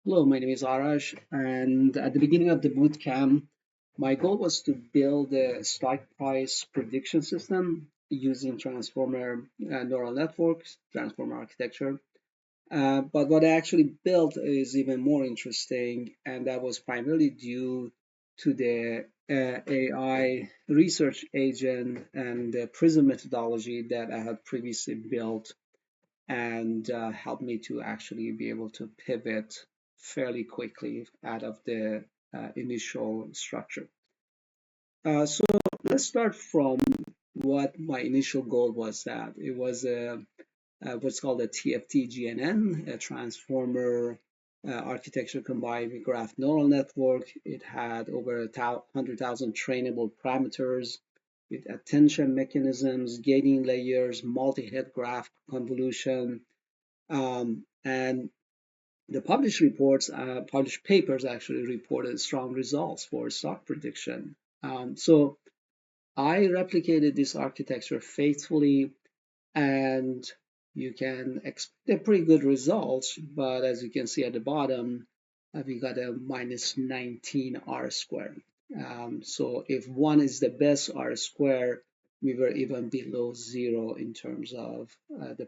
Hello, my name is Arash, and at the beginning of the boot camp, my goal was to build a stock price prediction system using transformer neural networks, transformer architecture. But what I actually built is even more interesting, and that was primarily due to the AI research agent and the Prism methodology that I had previously built and helped me to actually be able to pivot fairly quickly out of the initial structure. So let's start from what my initial goal was. That it was what's called a TFT-GNN, a transformer architecture combined with graph neural network. It had over 100,000 trainable parameters with attention mechanisms, gating layers, multi-head graph convolution, and the published papers actually reported strong results for stock prediction. So I replicated this architecture faithfully, and you can expect pretty good results. But as you can see at the bottom, we got a minus 19 R squared. So if one is the best R square, we were even below zero in terms of the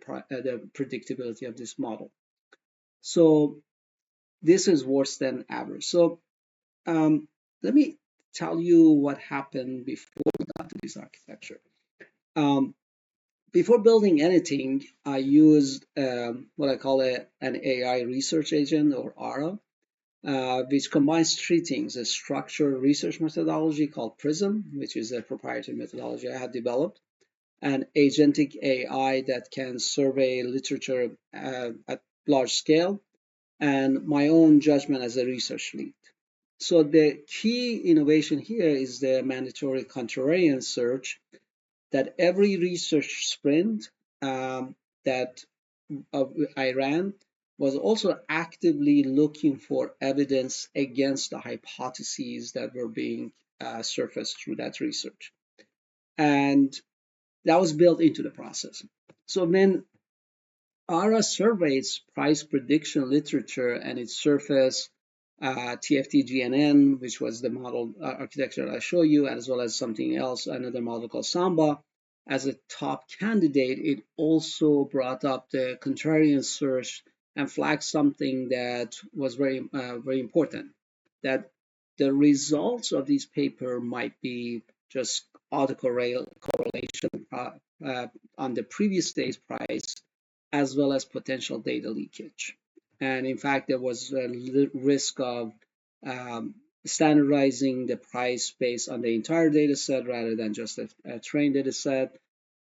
predictability of this model. So this is worse than average. So um, let me tell you what happened before we got to this architecture. Um, Before building anything, I used what I call an AI research agent or ARA, which combines three things: a structured research methodology called Prism, which is a proprietary methodology I had developed, and agentic AI that can survey literature at large scale, and my own judgment as a research lead. So the key innovation here is the mandatory contrarian search, that every research sprint that I ran was also actively looking for evidence against the hypotheses that were being surfaced through that research. And that was built into the process. So then ARA surveys price prediction literature and it surfaced TFT-GNN, which was the model architecture I show you, as well as something else, another model called Samba, as a top candidate. It also brought up the contrarian search and flagged something that was very important, that the results of this paper might be just autocorrelation on the previous day's price, as well as potential data leakage. And in fact, there was a risk of um, standardizing the price based on the entire data set rather than just a trained data set.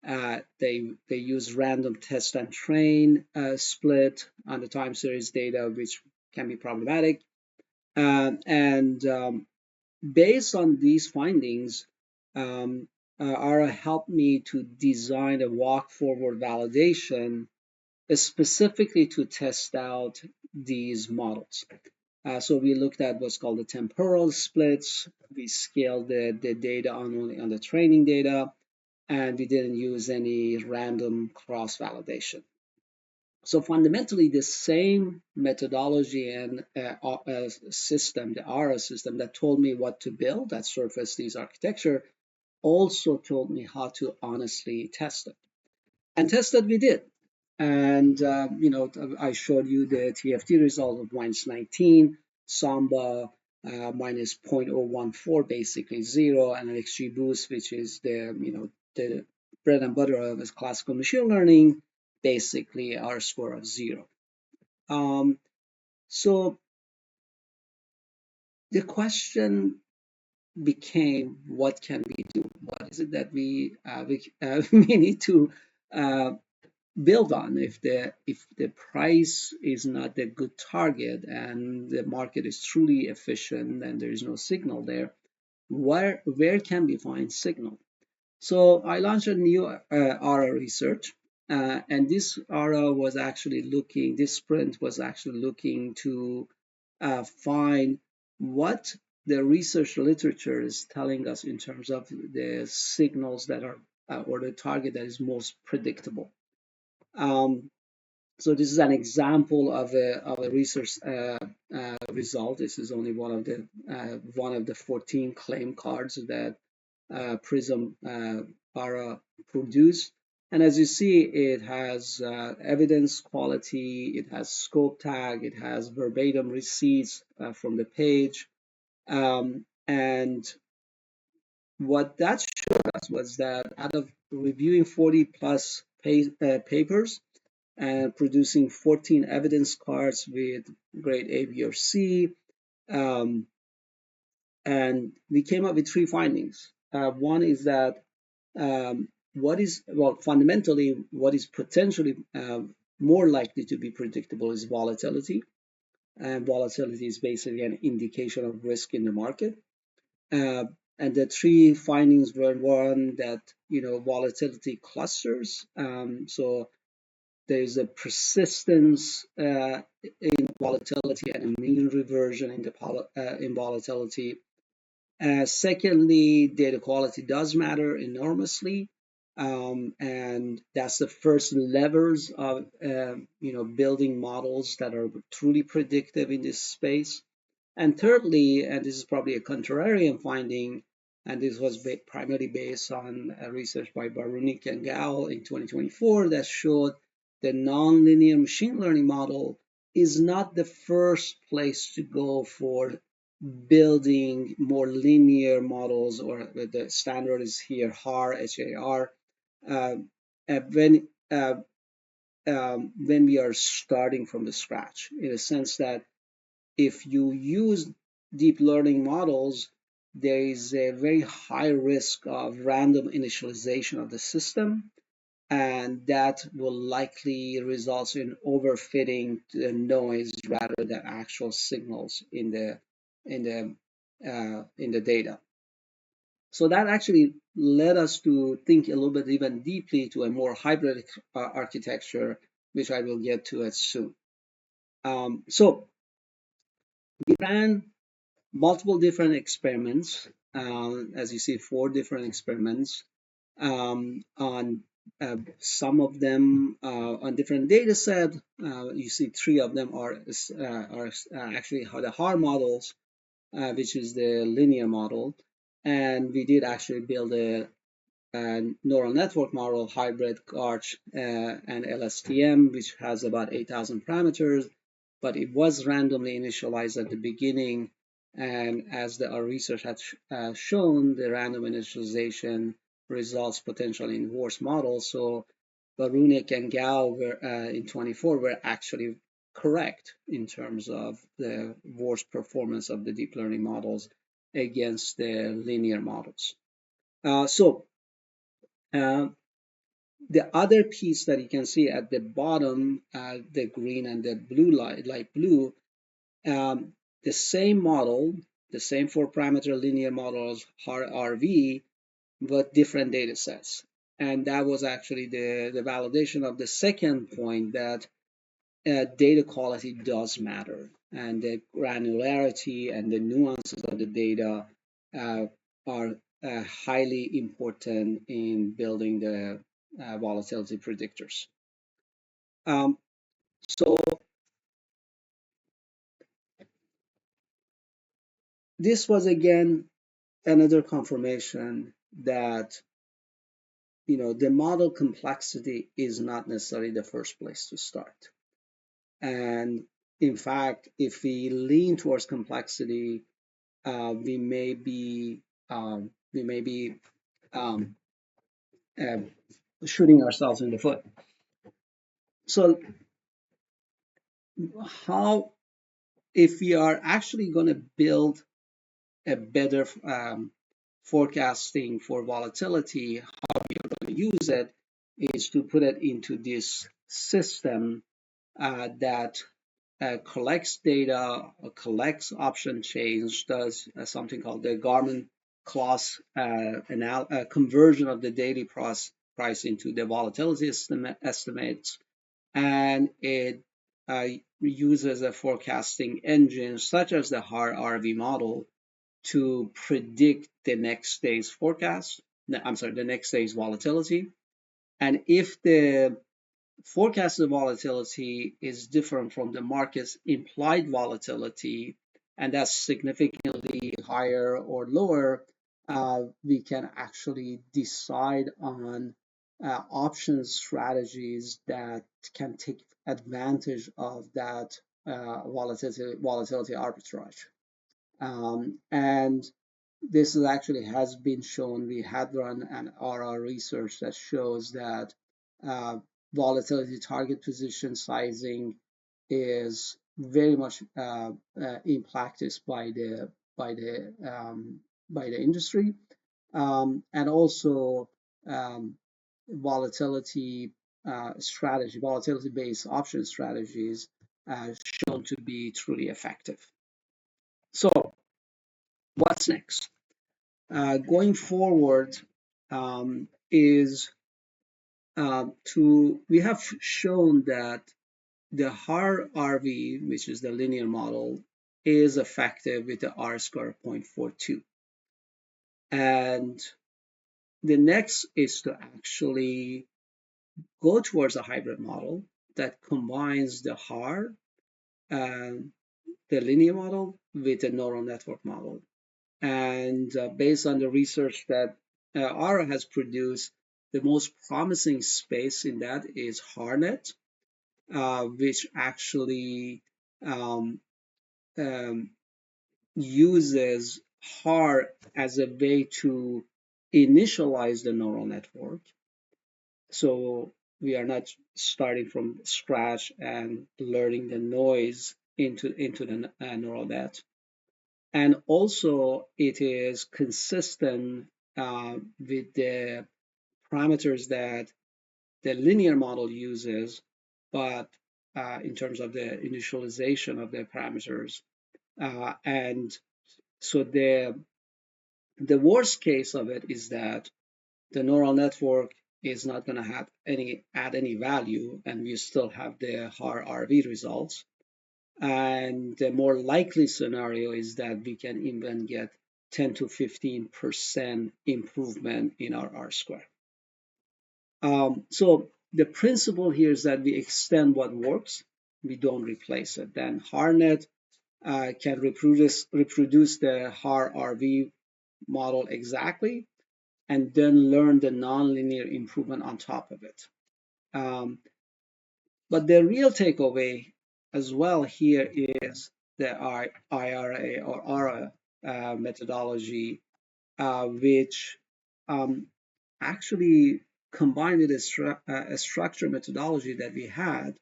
They use random test and train split on the time series data, which can be problematic. And Based on these findings, um, ARA helped me to design a walk forward validation specifically to test out these models. So we looked at what's called the temporal splits. We scaled the data only on the training data, and we didn't use any random cross validation. So fundamentally, the same methodology and system, the ARA system that told me what to build, that surfaced these architecture, also told me how to honestly test it. And test it we did. And I showed you the TFT result of minus 19, Samba minus 0.014, basically zero, and an XGBoost, which is the bread and butter of classical machine learning, basically our score of zero. So the question became, what can we do? What is it that we need to uh, build on? If the price is not a good target and the market is truly efficient and there is no signal there, where can we find signal? So I launched a new ARA research, and this ARA was actually looking, this sprint was actually looking to find what the research literature is telling us in terms of the signals that are or the target that is most predictable. Um, So this is an example of a research result. This is only one of the 14 claim cards that Prism Para produced. And as you see, it has evidence quality, it has scope tag, it has verbatim receipts from the page. And what that showed us was that out of reviewing 40 plus papers, and producing 14 evidence cards with grade A, B, or C. Um, and we came up with three findings. One is that fundamentally, what is potentially more likely to be predictable is volatility. And volatility is basically an indication of risk in the market. Uh, and the three findings were one that, volatility clusters. So there's a persistence in volatility and a mean reversion in volatility. Secondly, data quality does matter enormously, and that's the first levers of building models that are truly predictive in this space. And thirdly, and this is probably a contrarian finding, and this was primarily based on research by Barunik and Gao in 2024 that showed the nonlinear machine learning model is not the first place to go for building more linear models, or the standard is here HAR, HAR, uh, when when we are starting from the scratch, in a sense that if you use deep learning models, there is a very high risk of random initialization of the system, and that will likely result in overfitting the noise rather than actual signals in the in the data. So that actually led us to think a little bit even deeply to a more hybrid architecture, which I will get to it soon. So we ran multiple different experiments. As you see, four different experiments on some of them on different data set. You see three of them are actually the HAR models, which is the linear model. And we did actually build a neural network model, hybrid Arch and LSTM, which has about 8,000 parameters, but it was randomly initialized at the beginning. And as our research had shown, the random initialization results potentially in worse models. So Barunik and Gao were, in 24 were actually correct in terms of the worst performance of the deep learning models against the linear models. So uh, the other piece that you can see at the bottom, the green and the blue light blue, the same model, the same four parameter linear models, RV, but different data sets. And that was actually the validation of the second point, that data quality does matter, and the granularity and the nuances of the data uh, are highly important in building the volatility predictors. So this was again another confirmation that the model complexity is not necessarily the first place to start. And in fact, if we lean towards complexity, we may be um, uh, shooting ourselves in the foot. So how, if we are actually going to build a better forecasting for volatility, how we are going to use it is to put it into this system that collects data, collects option chains, does something called the Garmin class conversion of the daily price into the volatility estimates, and it uses a forecasting engine such as the HAR RV model to predict the next day's forecast. I'm sorry, the next day's volatility. And if the forecasted volatility is different from the market's implied volatility, and that's significantly higher or lower, we can actually decide on option strategies that can take advantage of that volatility arbitrage. And this is actually has been shown. We had run an RR research that shows that volatility target position sizing is very much in practice by the by the industry, and also um, volatility volatility-based option strategies shown to be truly effective. So, what's next? Going forward is we have shown that the RV, which is the linear model, is effective with the R square 0.42. And the next is to actually go towards a hybrid model that combines the R, the linear model, with the neural network model. And based on the research that Ara has produced, the most promising space in that is HARNet, which actually um, um, uses HAR as a way to initialize the neural network. So we are not starting from scratch and learning the noise into the neural net. And also it is consistent with the parameters that the linear model uses, but in terms of the initialization of the parameters. And so the worst case of it is that the neural network is not going to have add any value, and we still have the RV results. And the more likely scenario is that we can even get 10 to 15% improvement in our R square. So the principle here is that we extend what works, we don't replace it. Then HARNet can reproduce the HAR-RV model exactly, and then learn the nonlinear improvement on top of it. But the real takeaway as well here is the IRA or ARA methodology, which actually combined with a structure methodology that we had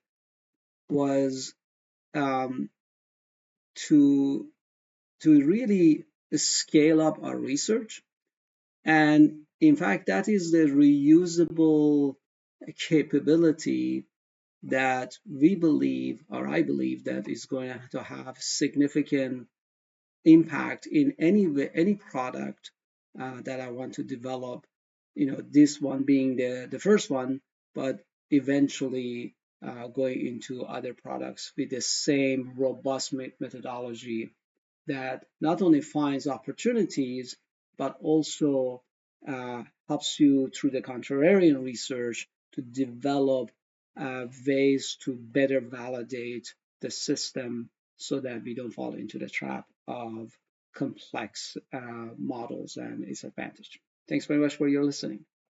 was to really scale up our research. And in fact, that is the reusable capability that we believe, or I believe, that is going to have significant impact in any product that I want to develop. This one being the first one, but eventually going into other products with the same robust methodology that not only finds opportunities, but also helps you through the contrarian research to develop ways to better validate the system so that we don't fall into the trap of complex models and its advantage. Thanks very much for your listening.